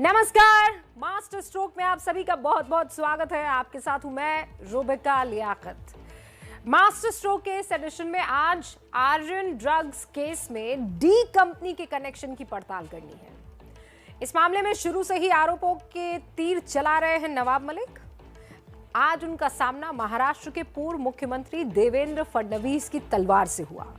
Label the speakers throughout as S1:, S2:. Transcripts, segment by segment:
S1: नमस्कार, master stroke में आप सभी का बहुत बहुत स्वागत है। आपके साथ हूं मैं रुबिका लियाकत। मास्टर स्ट्रोक के इस एडिशन में आज आर्यन ड्रग्स केस में डी कंपनी के कनेक्शन की पड़ताल करनी है। इस मामले में शुरू से ही आरोपों के तीर चला रहे हैं नवाब मलिक। आज उनका सामना महाराष्ट्र के पूर्व मुख्यमंत्री देवेंद्र फडणवीस की तलवार से हुआ।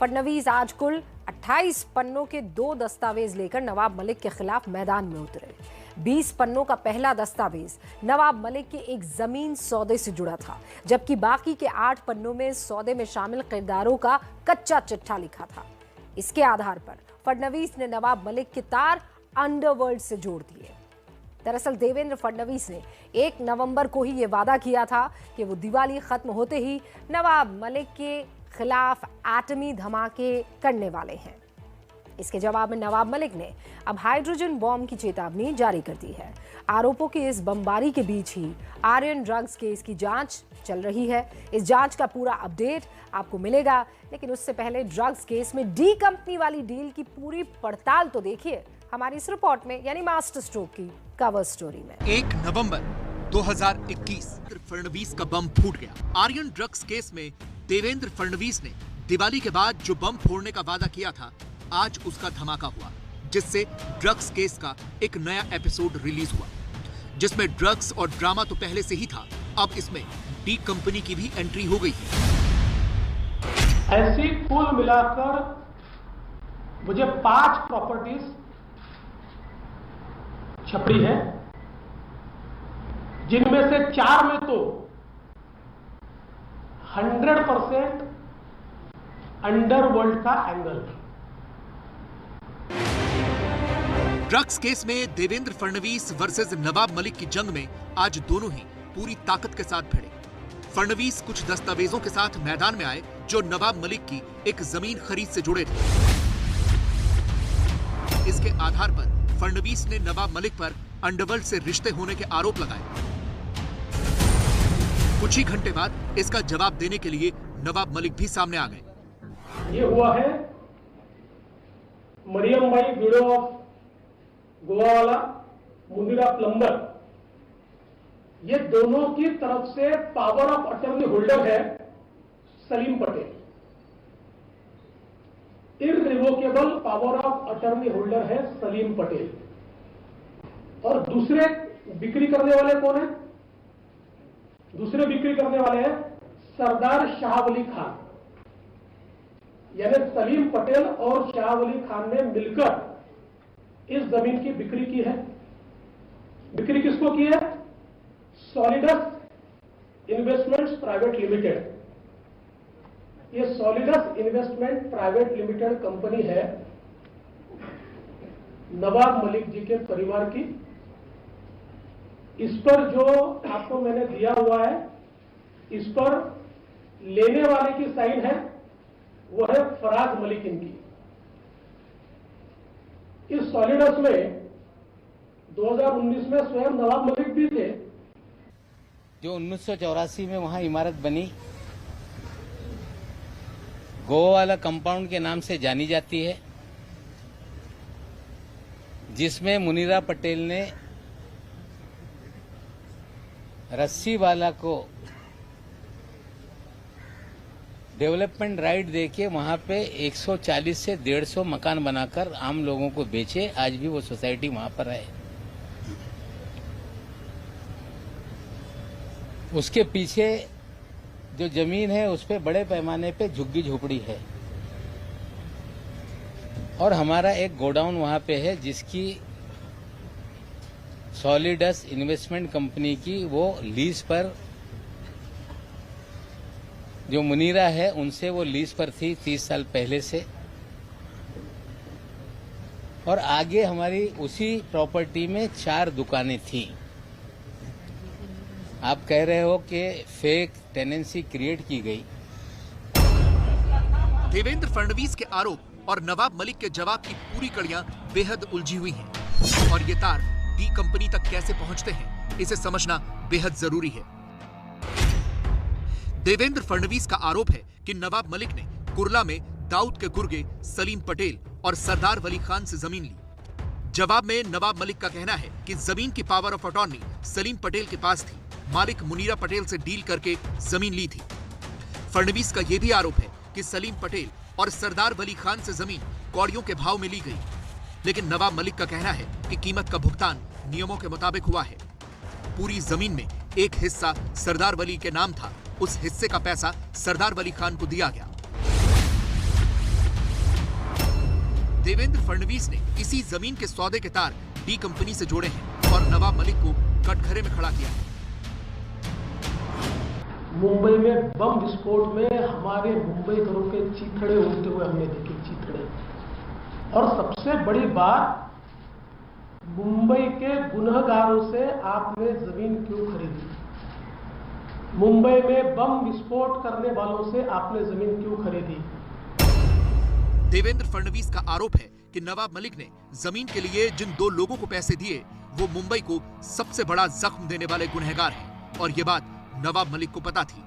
S1: फडणवीस आज कुल 28 पन्नों के 2 दस्तावेज लेकर नवाब मलिक के खिलाफ मैदान में उतरे। 20 पन्नों का पहला दस्तावेज नवाब मलिक के एक जमीन सौदे से जुड़ा था, जबकि बाकी के 8 पन्नों में सौदे में शामिल किरदारों का कच्चा चिट्ठा लिखा था। इसके आधार पर फडणवीस ने नवाब मलिक के तार अंडरवर्ल्ड से जोड़ दिए। दरअसल देवेंद्र फडणवीस ने 1 नवंबर को ही यह वादा किया था कि वो दिवाली खत्म होते ही नवाब मलिक के खिलाफ एटमी धमाके करने वाले हैं। इसके जवाब में नवाब मलिक ने अब हाइड्रोजन बॉम्ब की चेतावनी जारी कर दी है। आरोपों की इस बमबारी के बीच ही आर्यन ड्रग्स केस की जांच चल रही है। इस जांच का पूरा अपडेट आपको मिलेगा, लेकिन उससे पहले ड्रग्स केस में डी कंपनी वाली डील की पूरी पड़ताल तो देखिए हमारी इस रिपोर्ट में, यानी मास्टर स्ट्रोक की कवर स्टोरी में।
S2: 1 नवंबर 2021 फडणवीस का बम फूट गया। आर्यन ड्रग्स केस में देवेंद्र फडणवीस ने दिवाली के बाद जो बम फोड़ने का वादा किया था, आज उसका धमाका हुआ, जिससे ड्रग्स केस का एक नया एपिसोड रिलीज हुआ, जिसमें ड्रग्स और ड्रामा तो पहले से ही था, अब इसमें डी कंपनी की भी एंट्री हो गई है।
S3: ऐसी कुल मिलाकर मुझे 5 प्रॉपर्टीज छपड़ी है, जिनमें से 4 में तो 100% अंडरवर्ल्ड का एंगल।
S2: ड्रग्स केस में देवेंद्र फडणवीस वर्सेस नवाब मलिक की जंग में आज दोनों ही पूरी ताकत के साथ भिड़े। फडणवीस कुछ दस्तावेजों के साथ मैदान में आए जो नवाब मलिक की एक जमीन खरीद से जुड़े थे। इसके आधार पर फडणवीस ने नवाब मलिक पर अंडरवर्ल्ड से रिश्ते होने के आरोप लगाए। कुछ ही घंटे बाद इसका जवाब देने के लिए नवाब मलिक भी सामने आ गए।
S3: ये हुआ है मरियम भाई ब्यूरो ऑफ गोवा वाला, मुनीरा प्लम्बर, ये दोनों की तरफ से पावर ऑफ अटर्नी होल्डर है Salim Patel. Irrevocable power of attorney holder है सलीम पटेल। और दूसरे बिक्री करने वाले कौन है? दूसरे बिक्री करने वाले हैं सरदार शाह वली खान, यानी सलीम पटेल और शाह वली खान ने मिलकर इस जमीन की बिक्री की है। बिक्री किसको की है? Solidus investments private limited. ये solidus investment private limited company है नवाब मलिक जी के परिवार की। इस पर जो आपको मैंने दिया हुआ है, इस पर लेने वाले की साइन है, वो है फराज मलिक इनकी। इस सॉलिडस में 2019 में स्वयं नवाब मलिक भी थे।
S4: जो 1984 में वहां इमारत बनी, गोवा वाला कंपाउंड के नाम से जानी जाती है, जिसमें मुनीरा पटेल ने रस्सी वाला को डेवलपमेंट राइट देके वहां पे 140 से 150 मकान बनाकर आम लोगों को बेचे। आज भी वो सोसाइटी वहां पर है। उसके पीछे जो जमीन है उस पे बड़े पैमाने पे झुग्गी झोपड़ी है, और हमारा एक गोडाउन वहां पे है जिसकी सॉलिडस इन्वेस्टमेंट कंपनी की वो लीज पर, जो मुनीरा है उनसे वो लीज पर थी 30 साल पहले से। और आगे हमारी उसी प्रॉपर्टी में 4 दुकानें थी। आप कह रहे हो कि फेक टेनेंसी क्रिएट की गई।
S2: देवेंद्र फडणवीस के आरोप और नवाब मलिक के जवाब की पूरी कड़ियां बेहद उलझी हुई हैं, और ये तार डी कंपनी तक कैसे पहुंचते हैं, इसे समझना बेहद जरूरी है। देवेंद्र फडणवीस का आरोप है कि नवाब मलिक ने कुर्ला में दाऊद के गुर्गे सलीम पटेल और सरदार वली खान से जमीन ली, जवाब में नवाब मलिक का कहना है कि जमीन की power of attorney Salim Patel के पास थी। मालिक मुनीरा पटेल से डील करके जमीन ली थी। फडणवीस का यह भी आरोप है कि सलीम पटेल और सरदार वली खान से जमीन कौड़ियों के भाव में ली गई, लेकिन नवाब मलिक का कहना है कि कीमत का भुगतान नियमों के मुताबिक हुआ है। पूरी जमीन में एक हिस्सा सरदार वली के नाम था, उस हिस्से का पैसा सरदार वली खान को दिया गया। देवेंद्र फडणवीस ने इसी जमीन के सौदे के तार डी कंपनी से जोड़े हैं और नवाब मलिक को कटघरे में खड़ा किया है।
S3: मुंबई में बम विस्फोट में हमारे मुंबईकरों के चीथड़े उड़ते हुए हमने देखे, चीथड़े। और सबसे बड़ी बात, मुंबई के गुनहगारों से आपने जमीन क्यों खरीदी? मुंबई में बम विस्फोट करने वालों से आपने जमीन क्यों खरीदी?
S2: देवेंद्र फडणवीस का आरोप है कि नवाब मलिक ने जमीन के लिए जिन दो लोगों को पैसे दिए वो मुंबई को सबसे बड़ा जख्म देने वाले गुनहगार हैं और ये बात नवाब मलिक को पता थी।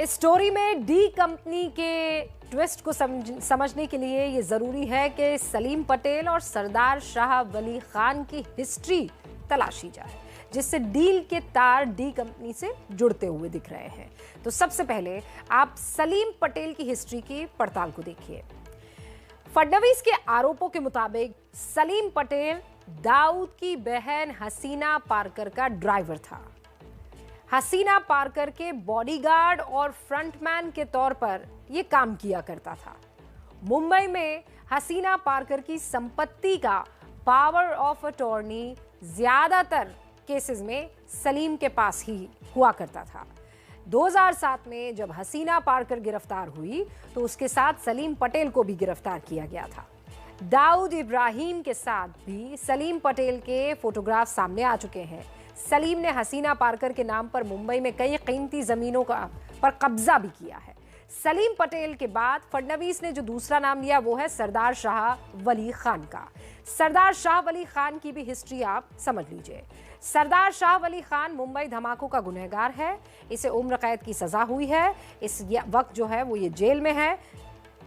S1: इस स्टोरी में डी कंपनी के ट्विस्ट को समझने के लिए ये जरूरी है कि सलीम पटेल और सरदार शाह वली खान की हिस्ट्री तलाशी जाए, जिससे डील के तार डी कंपनी से जुड़ते हुए दिख रहे हैं। तो सबसे पहले आप सलीम पटेल की हिस्ट्री की पड़ताल को देखिए। फडणवीस के आरोपों के मुताबिक सलीम पटेल दाऊद की बहन हसीना पारकर का ड्राइवर था। हसीना पारकर के बॉडीगार्ड और फ्रंटमैन के तौर पर यह काम किया करता था। मुंबई में हसीना पारकर की संपत्ति का पावर ऑफ अटॉर्नी ज्यादातर केसेस में सलीम के पास ही हुआ करता था। 2007 में जब हसीना पारकर गिरफ्तार हुई तो उसके साथ सलीम पटेल को भी गिरफ्तार किया गया था। दाऊद इब्राहिम के साथ भी सलीम पटेल के फोटोग्राफ सामने आ चुके हैं। सलीम ने हसीना पारकर के नाम पर मुंबई में कई कीमती जमीनों पर कब्जा भी किया है। सलीम पटेल के बाद फडणवीस ने जो दूसरा नाम लिया वो है सरदार शाह वली खान का। सरदार शाह वली खान की भी हिस्ट्री आप समझ लीजिए। सरदार शाह वली खान मुंबई धमाकों का गुनहगार है। इसे उम्र कैद की सजा हुई है। इस वक्त जो है वो ये जेल में है।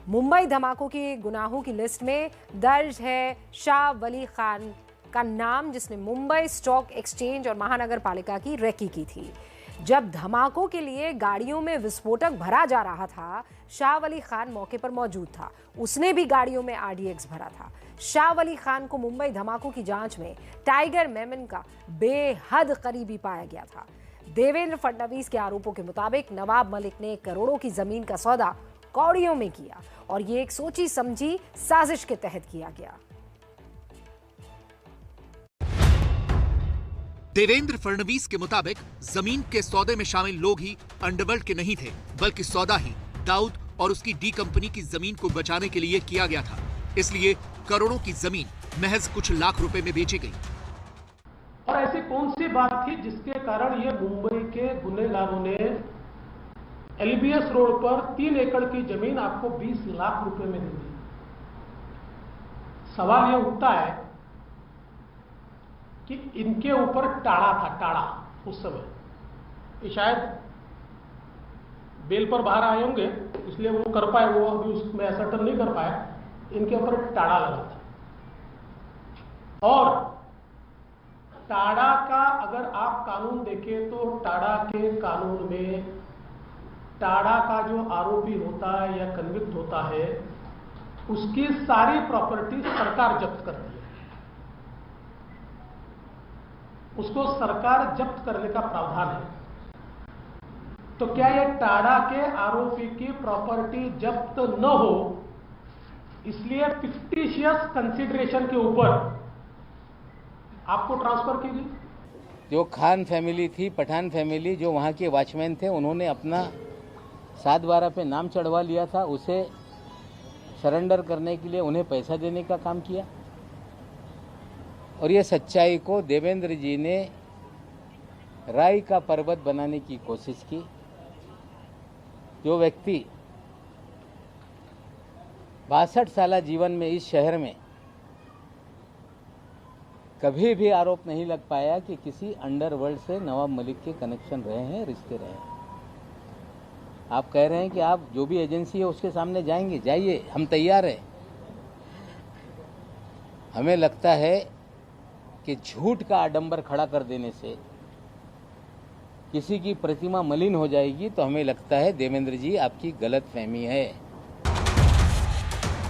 S1: मुंबई धमाकों की गुनाहों की लिस्ट में दर्ज है शाह वली खान का नाम, जिसने मुंबई स्टॉक एक्सचेंज और महानगर पालिका की रेकी की थी। जब धमाकों के लिए गाड़ियों में विस्फोटक भरा जा रहा था, शाह वली खान मौके पर मौजूद था। उसने भी गाड़ियों में आरडीएक्स भरा था। शाह वली खान को मुंबई धमाकों की जांच में टाइगर मेमन का बेहद करीबी पाया गया था। देवेंद्र फडणवीस के आरोपों के मुताबिक नवाब मलिक ने करोड़ों की जमीन का सौदा कौड़ियों में किया और ये एक सोची समझी साजिश के तहत किया गया।
S2: देवेंद्र फडणवीस के मुताबिक जमीन के सौदे में शामिल लोग ही अंडरवर्ल्ड के नहीं थे, बल्कि सौदा ही दाऊद और उसकी डी कंपनी की जमीन को बचाने के लिए किया गया था। इसलिए करोड़ों की जमीन महज कुछ लाख रुपए में बेची गई।
S3: और ऐसी कौन सी बात थी जिसके कारण ये मुंबई के गुनहगारों ने एलबीएस रोड पर 3 एकड़ की जमीन आपको 20 लाख रुपए में दे दी? सवाल यह उठता है कि इनके ऊपर टाड़ा था, टाड़ा उस समय। ये शायद बेल पर बाहर आए होंगे, इसलिए वो कर पाए, वो अभी उसमें असर्टन नहीं कर पाए। इनके ऊपर टाड़ा लगा था। और टाड़ा का अगर आप कानून देखें तो टाड़ा के कानून में टाड़ा का जो आरोपी होता है या कन्विक्ट होता है, उसकी सारी प्रॉपर्टी सरकार जब्त करती है। उसको सरकार जब्त करने का प्रावधान है। तो क्या यह टाड़ा के आरोपी की प्रॉपर्टी जब्त न हो, इसलिए फिक्टिशियस कंसिडरेशन के ऊपर आपको ट्रांसफर की गई?
S4: जो खान फैमिली थी, पठान फैमिली, जो वहाँ के वॉचमैन थे, उन्होंने अपना 7/12 पे नाम चढ़वा लिया था। उसे सरेंडर करने के लिए उन्हें पैसा देने का काम किया। और ये सच्चाई को देवेंद्र जी ने राई का पर्वत बनाने की कोशिश की। जो व्यक्ति 62 साल जीवन में इस शहर में कभी भी आरोप नहीं लग पाया कि किसी अंडरवर्ल्ड से नवाब मलिक के कनेक्शन रहे हैं, रिश्ते रहे हैं। आप कह रहे हैं कि आप जो भी एजेंसी है उसके सामने जाएंगे, जाइए, हम तैयार हैं। हमें लगता है कि झूठ का आडंबर खड़ा कर देने से किसी की प्रतिमा मलिन हो जाएगी, तो हमें लगता है देवेंद्र जी आपकी गलतफहमी है।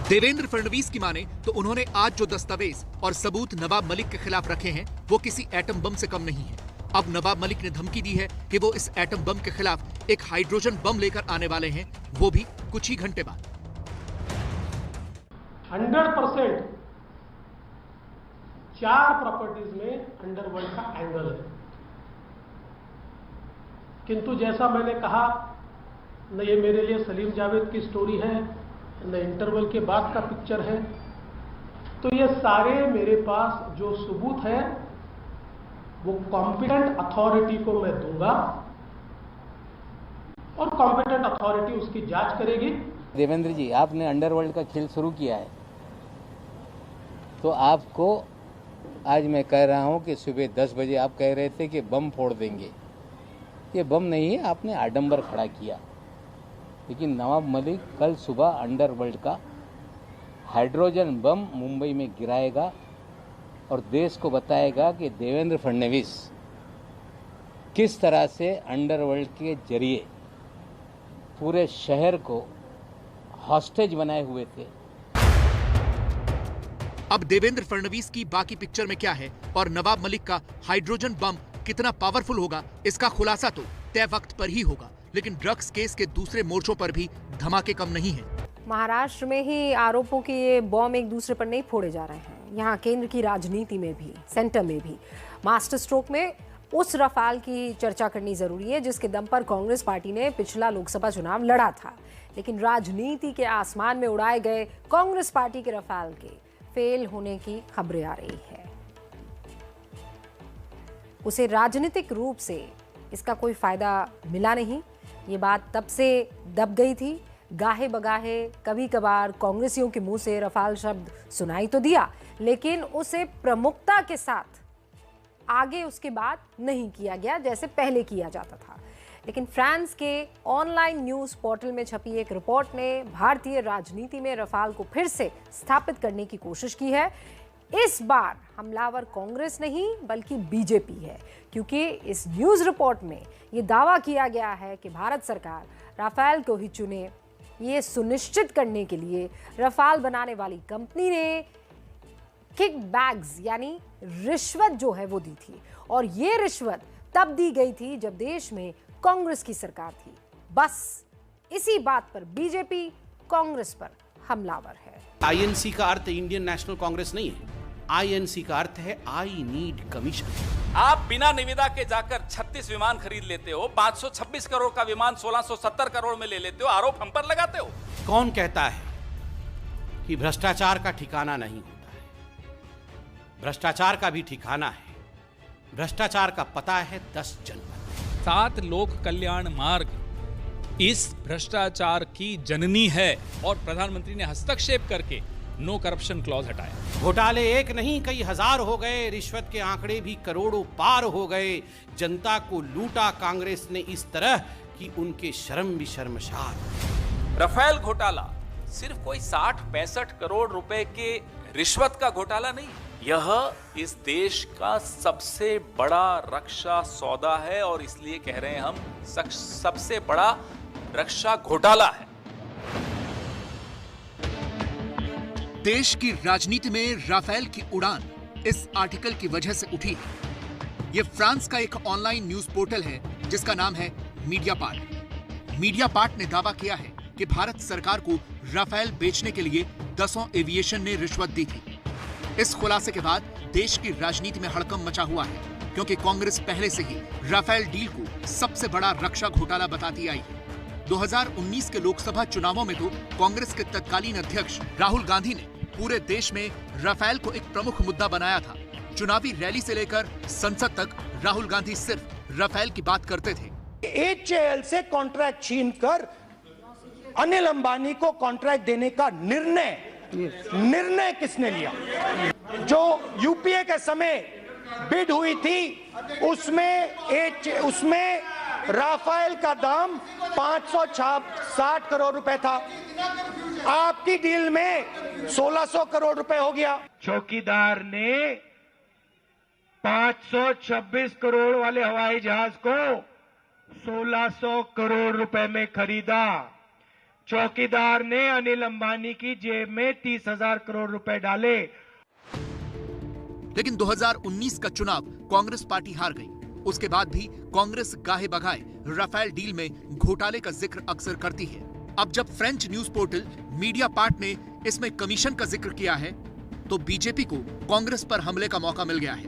S2: देवेंद्र फडणवीस की माने तो उन्होंने आज जो दस्तावेज और सबूत नवाब मलिक के खिलाफ रखे हैं वो किसी एटम बम से कम नहीं है। अब नवाब मलिक ने धमकी दी है कि वो इस एटम बम के खिलाफ एक हाइड्रोजन बम लेकर आने वाले हैं, वो भी कुछ ही घंटे बाद।
S3: 100% 4 प्रॉपर्टीज में अंडरवर्ल्ड का एंगल है, किंतु जैसा मैंने कहा, न ये मेरे लिए सलीम जावेद की स्टोरी है, न इंटरवल के बाद का पिक्चर है। तो ये सारे मेरे पास जो सबूत है वो कॉम्पिटेंट अथॉरिटी को मैं दूंगा और कॉम्पिटेंट अथॉरिटी उसकी जांच करेगी।
S4: देवेंद्र जी, आपने अंडरवर्ल्ड का खेल शुरू किया है, तो आपको आज मैं कह रहा हूं कि सुबह 10 बजे आप कह रहे थे कि बम फोड़ देंगे। ये बम नहीं है, आपने आडंबर खड़ा किया। लेकिन नवाब मलिक कल सुबह अंडरवर्ल्ड का हाइड्रोजन बम मुंबई में गिराएगा और देश को बताएगा कि देवेंद्र फडणवीस किस तरह से अंडरवर्ल्ड के जरिए पूरे शहर को हॉस्टेज बनाए हुए थे।
S2: अब देवेंद्र फडणवीस की बाकी पिक्चर में क्या है और नवाब मलिक का हाइड्रोजन बम कितना पावरफुल होगा, इसका खुलासा तो तय वक्त पर ही होगा। लेकिन ड्रग्स केस के दूसरे मोर्चों पर भी धमाके कम नहीं हैं।
S1: महाराष्ट्र में ही आरोपों के ये बॉम्ब एक दूसरे पर नहीं फोड़े जा रहे हैं, यहाँ केंद्र की राजनीति में भी, सेंटर में भी मास्टर स्ट्रोक में उस रफाल की चर्चा करनी जरूरी है जिसके दम पर कांग्रेस पार्टी ने पिछला लोकसभा चुनाव लड़ा था। लेकिन राजनीति के आसमान में उड़ाए गए कांग्रेस पार्टी के रफाल के फेल होने की खबरें आ रही है। उसे राजनीतिक रूप से इसका कोई फायदा मिला नहीं, ये बात तब से दब गई थी। गाहे बगाहे कभी कभार कांग्रेसियों के मुंह से रफाल शब्द सुनाई तो दिया, लेकिन उसे प्रमुखता के साथ आगे उसके बाद नहीं किया गया जैसे पहले किया जाता था। लेकिन फ्रांस के ऑनलाइन न्यूज पोर्टल में छपी एक रिपोर्ट ने भारतीय राजनीति में रफाल को फिर से स्थापित करने की कोशिश की है। इस बार हमलावर कांग्रेस नहीं बल्कि बीजेपी है, क्योंकि इस न्यूज रिपोर्ट में यह दावा किया गया है कि भारत सरकार राफेल को ही चुने, ये सुनिश्चित करने के लिए रफाल बनाने वाली कंपनी ने किकबैक्स यानी रिश्वत जो है वो दी थी, और ये रिश्वत तब दी गई थी जब देश में कांग्रेस की सरकार थी। बस इसी बात पर बीजेपी कांग्रेस पर हमलावर है।
S5: आईएनसी का अर्थ इंडियन नेशनल कांग्रेस नहीं है, आईएनसी का अर्थ है आई नीड कमीशन।
S6: आप बिना निविदा के जाकर 36 विमान खरीद लेते हो, 526 करोड़ का विमान 1670 करोड़ में ले लेते हो, आरोप हम पर लगाते हो।
S5: कौन कहता है कि भ्रष्टाचार का ठिकाना नहीं होता है? भ्रष्टाचार का भी ठिकाना है। भ्रष्टाचार का पता है 10 जनपद।
S7: 7 लोक कल्याण मार्ग इस भ्रष्टाचार की जननी है और प्रधानमंत्री ने हस्तक्षेप करके नो करप्शन क्लॉज हटाया।
S5: घोटाले एक नहीं कई हजार हो गए, रिश्वत के आंकड़े भी करोड़ों पार हो गए। जनता को लूटा कांग्रेस ने इस तरह कि उनके शर्म भी शर्मसार।
S6: राफेल घोटाला सिर्फ कोई 60-65 करोड़ रुपए के रिश्वत का घोटाला नहीं, यह इस देश का सबसे बड़ा रक्षा सौदा है और इसलिए कह रहे हैं हम सबसे बड़ा रक्षा घोटाला है।
S2: देश की राजनीति में राफेल की उड़ान इस आर्टिकल की वजह से उठी है। यह फ्रांस का एक ऑनलाइन न्यूज पोर्टल है जिसका नाम है मीडियापार्ट। मीडियापार्ट ने दावा किया है कि भारत सरकार को राफेल बेचने के लिए 10 एविएशन ने रिश्वत दी थी। इस खुलासे के बाद देश की राजनीति में हड़कंप मचा हुआ है, क्योंकि कांग्रेस पहले से ही राफेल डील को सबसे बड़ा रक्षा घोटाला बताती आई है। 2019 के लोकसभा चुनावों में तो कांग्रेस के तत्कालीन अध्यक्ष राहुल गांधी ने पूरे देश में राफेल को एक प्रमुख मुद्दा बनाया था। चुनावी रैली से लेकर संसद तक राहुल गांधी सिर्फ राफेल की बात करते थे।
S8: HAL से कॉन्ट्रैक्ट छीनकर अनिल अंबानी को कॉन्ट्रैक्ट देने का निर्णय किसने लिया? जो यूपीए के समय बिड हुई थी उसमें राफेल का दाम 560 करोड़ रुपए था, आपकी डील में 1600 करोड़ रुपए हो गया।
S9: चौकीदार ने 526 करोड़ वाले हवाई जहाज को 1600 करोड़ रुपए में खरीदा। चौकीदार ने अनिल अंबानी की जेब में 30,000 करोड़ रुपए डाले।
S2: लेकिन 2019 का चुनाव कांग्रेस पार्टी हार गई। उसके बाद भी कांग्रेस गाहे बगाए राफेल डील में घोटाले का जिक्र अक्सर करती है। अब जब फ्रेंच न्यूज पोर्टल मीडियापार्ट ने इसमें कमीशन का जिक्र किया है, तो बीजेपी को कांग्रेस पर हमले का मौका मिल गया है,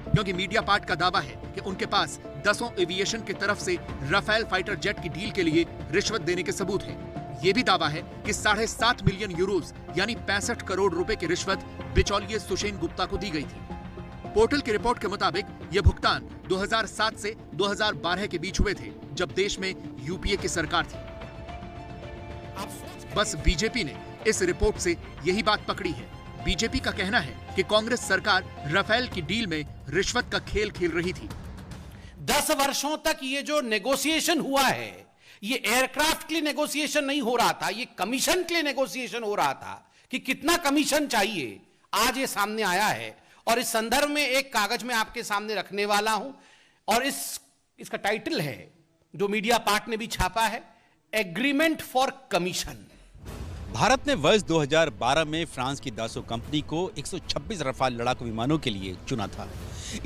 S2: क्योंकि मीडियापार्ट का दावा है कि उनके पास 10 एविएशन की तरफ से राफेल फाइटर जेट की डील के लिए रिश्वत देने के सबूत हैं। ये भी दावा है कि 7.5 मिलियन यूरोज यानी 65 करोड़ रुपए की रिश्वत बिचौलिए सुषेन गुप्ता को दी गई थी। पोर्टल की रिपोर्ट के मुताबिक ये भुगतान 2007 से 2012 के बीच हुए थे, जब देश में यूपीए की सरकार थी। बस बीजेपी ने इस रिपोर्ट से यही बात पकड़ी है। बीजेपी का कहना है कि कांग्रेस सरकार राफेल की डील में रिश्वत का खेल खेल रही थी।
S5: 10 वर्षों तक ये जो नेगोशिएशन हुआ है, ये एयरक्राफ्ट के लिए नेगोशिएशन नहीं हो रहा था, ये कमीशन के लिए नेगोशिएशन हो रहा था कि कितना कमीशन चाहिए। आज ये सामने आया है और इस संदर्भ में एक कागज में आपके सामने रखने वाला हूं, और इसका टाइटल है, जो मीडियापार्ट ने भी छापा है, एग्रीमेंट फॉर कमीशन।
S10: भारत ने वर्ष 2012 में फ्रांस की दासो कंपनी को 126 रफाल लड़ाकू विमानों के लिए चुना था।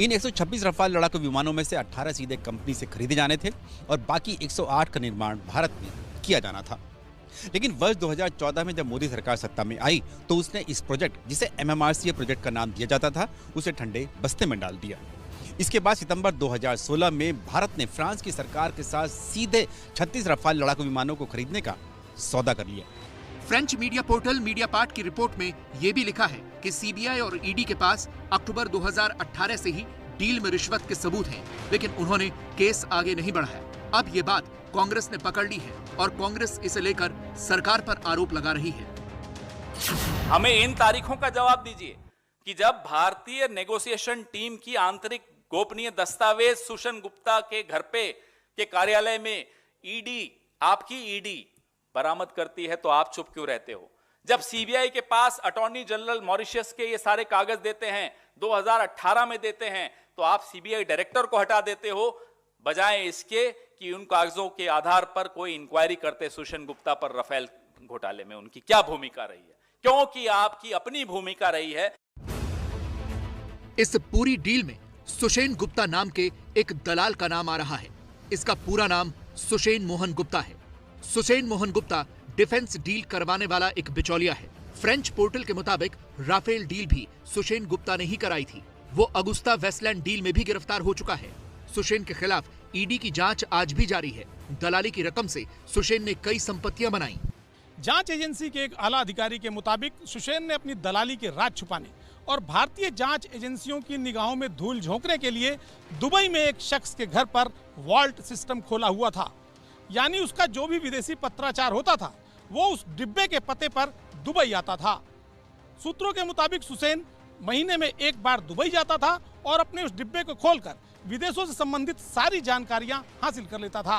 S10: इन 126 रफाल लड़ाकू विमानों में से 18 सीधे कंपनी से खरीदे जाने थे और बाकी 108 का निर्माण भारत में किया जाना था। लेकिन वर्ष 2014 में जब मोदी सरकार सत्ता में आई, तो उसने इस प्रोजेक्ट, जिसे MMRCA प्रोजेक्ट का नाम दिया जाता था, उसे ठंडे बस्ते में डाल दिया। इसके बाद सितंबर 2016 में भारत ने फ्रांस की सरकार के साथ सीधे 36 रफाल लड़ाकू विमानों को खरीदने का सौदा कर लिया।
S2: फ्रेंच मीडिया पोर्टल मीडियापार्ट की रिपोर्ट में यह भी लिखा है कि सीबीआई और ईडी के पास अक्टूबर 2018 से ही डील में रिश्वत के सबूत हैं, लेकिन उन्होंने केस आगे नहीं बढ़ाया। अब ये बात कांग्रेस ने पकड़ ली है और कांग्रेस इसे लेकर सरकार पर आरोप लगा रही है।
S6: हमें इन तारीखों का जवाब दीजिए कि जब भारतीय नेगोशिएशन टीम की आंतरिक गोपनीय दस्तावेज सुषेन गुप्ता के घर पे के कार्यालय में आपकी ईडी बरामद करती है, तो आप चुप क्यों रहते हो? जब सीबीआई के पास अटॉर्नी जनरल मॉरिशस के ये सारे कागज देते हैं, 2018 में देते हैं, तो आप सीबीआई डायरेक्टर को हटा देते हो, बजाय इसके कि उन कागजों के आधार पर कोई इंक्वायरी करते सुषेन गुप्ता पर राफेल घोटाले में उनकी क्या भूमिका रही है, क्योंकि आपकी अपनी भूमिका रही है।
S2: इस पूरी डील में सुषेन गुप्ता नाम के एक दलाल का नाम आ रहा है। इसका पूरा नाम सुषेन मोहन गुप्ता है। सुषेन मोहन गुप्ता डिफेंस डील करवाने वाला एक बिचौलिया है। फ्रेंच पोर्टल के मुताबिक राफेल डील भी सुषेन गुप्ता ने ही कराई थी। वो अगुस्ता वेस्टलैंड डील में भी गिरफ्तार हो चुका है। सुषेन के खिलाफ ईडी की जांच आज भी जारी है। दलाली की रकम से सुषेन ने कई संपत्तियां बनाई।
S11: जांच एजेंसी के एक आला अधिकारी के मुताबिक सुषेन ने अपनी दलाली के राज छुपाने और भारतीय जांच एजेंसियों की निगाहों में धूल झोंकने के लिए दुबई में एक शख्स के घर पर वॉल्ट सिस्टम खोला हुआ था। यानी उसका जो भी विदेशी पत्राचार होता था, वो उस डिब्बे के पते पर दुबई आता था। सूत्रों के मुताबिक सुषेन महीने में एक बार दुबई जाता था और अपने उस डिब्बे को खोलकर विदेशों से संबंधित सारी जानकारियां हासिल कर लेता था।